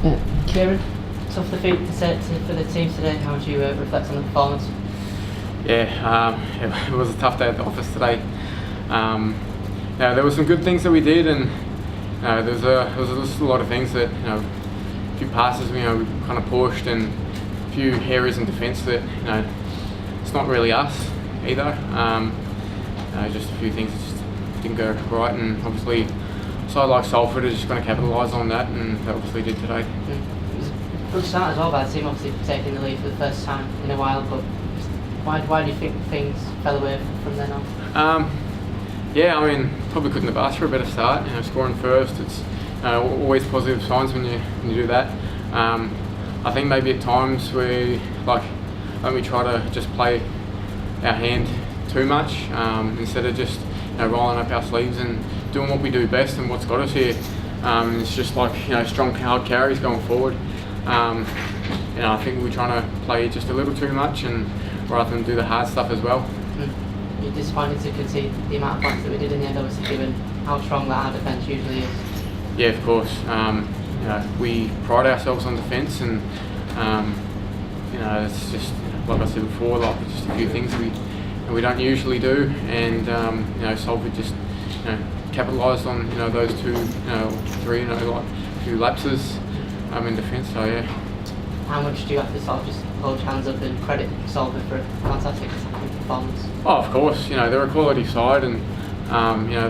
Kieren, tough defeat for the team today. How would you reflect on the performance? Yeah, it was a tough day at the office today. There were some good things that we did, and there was just a lot of things that, a few passes we kind of pushed, and a few areas in defence that it's not really us either. Just a few things that just didn't go right, and obviously a side like Salford is just going to capitalise on that, and they obviously did today. It was a good start as well by the team, obviously taking the lead for the first time in a while, but why do you think things fell away from then on? Probably couldn't have asked for a better start. Scoring first, it's always positive signs when you do that. I think maybe at times we try to just play our hand too much instead of just rolling up our sleeves and doing what we do best and what's got us here. It's just strong hard carries going forward. I think we're trying to play just a little too much, and rather than do the hard stuff as well. You're disappointed to concede the amount of points that we did in the end, obviously, given how strong that our defence usually is. Yeah, of course. We pride ourselves on defence, and it's just like I said before, it's just a few things we don't usually do, and Salford just capitalised on those two, three, a few lapses in defence. So yeah. How much do you have to sort of just hold your hands up and credit Salford for a fantastic performance? Oh, of course. They're a quality side, and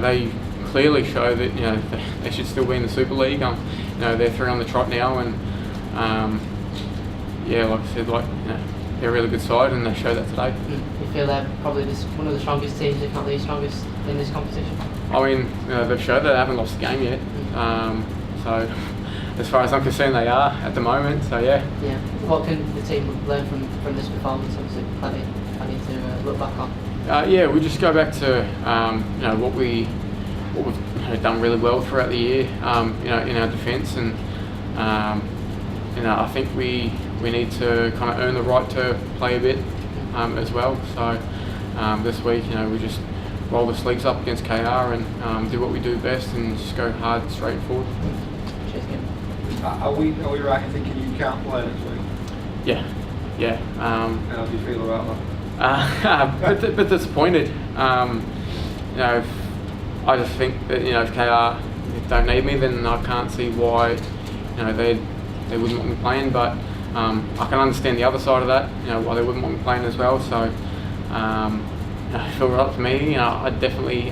they clearly show that they should still be in the Super League. They're 3 on the trot now, and like I said, they're a really good side, and they show that today. You feel they're probably one of the strongest teams, if not the strongest, in this competition? They've showed that they haven't lost a game yet. So as far as I'm concerned, they are at the moment. So yeah. Yeah. What can the team learn from this performance? Obviously, plenty to look back on. We just go back to what we've done really well throughout the year. In our defence, and I think we need to kind of earn the right to play a bit as well. So this week, we just roll the sleeves up against KR and do what we do best, and just go hard, straight forward. Cheers, Kim. Are we right in thinking you can't play next week? Yeah. How do you feel about that? Bit disappointed. I just think that if KR don't need me, then I can't see why they wouldn't want me playing. But I can understand the other side of that. Why they wouldn't want me playing as well. So if it were up to me, I'd definitely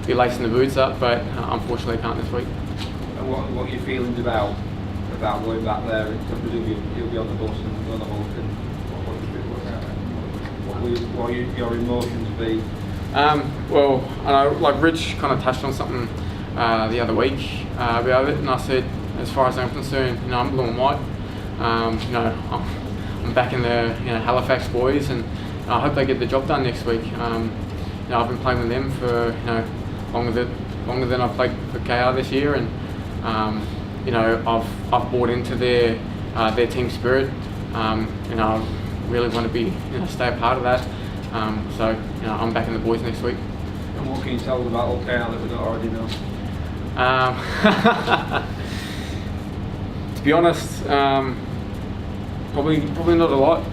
be lacing the boots up. But unfortunately, I can't this week. And what are your feelings about going back there? I presume you'll be on the bus and on the hook, and what will your emotions be? I know, Rich kind of touched on something the other week about it, and I said, as far as I'm concerned, I'm blue and white. I'm back in the Halifax boys, and I hope they get the job done next week. I've been playing with them for longer than I've played for KR this year, and I've bought into their team spirit. I really want to be stay a part of that. I'm back in the boys next week. And what can you tell us about KR that we don't already know? To be honest, probably not a lot.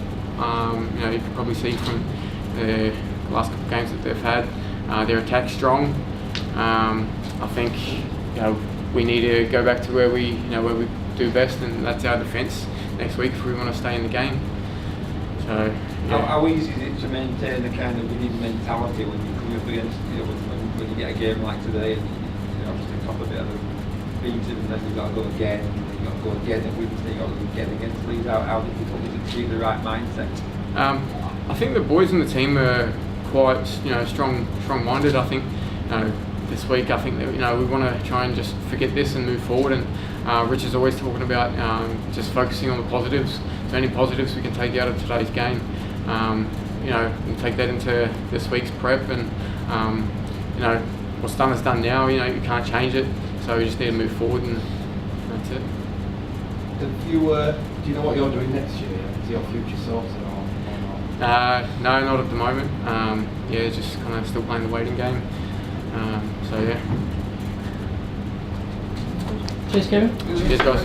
You can probably see from the last couple of games that they've had, their attack's strong. I think we need to go back to where we do best, and that's our defence next week if we want to stay in the game. So how easy is it to maintain the kind of winning mentality when you come up against when you get a game like today, and obviously top a bit of a beating, and then you've got to go again, and then you've got to go again and win, then you've got to go again against Leeds. How difficult is it to keep the right mindset? I think the boys in the team are quite strong-minded. I think this week, I think that we want to try and just forget this and move forward. And Rich is always talking about just focusing on the positives. So any positives we can take out of today's game, and take that into this week's prep. And what's done is done now. You can't change it. So we just need to move forward, and that's it. Do you know what you're doing next year? Is your future sorted or not? No, not at the moment. Just kind of still playing the waiting game. So yeah. Cheers, Kieren. Cheers, guys.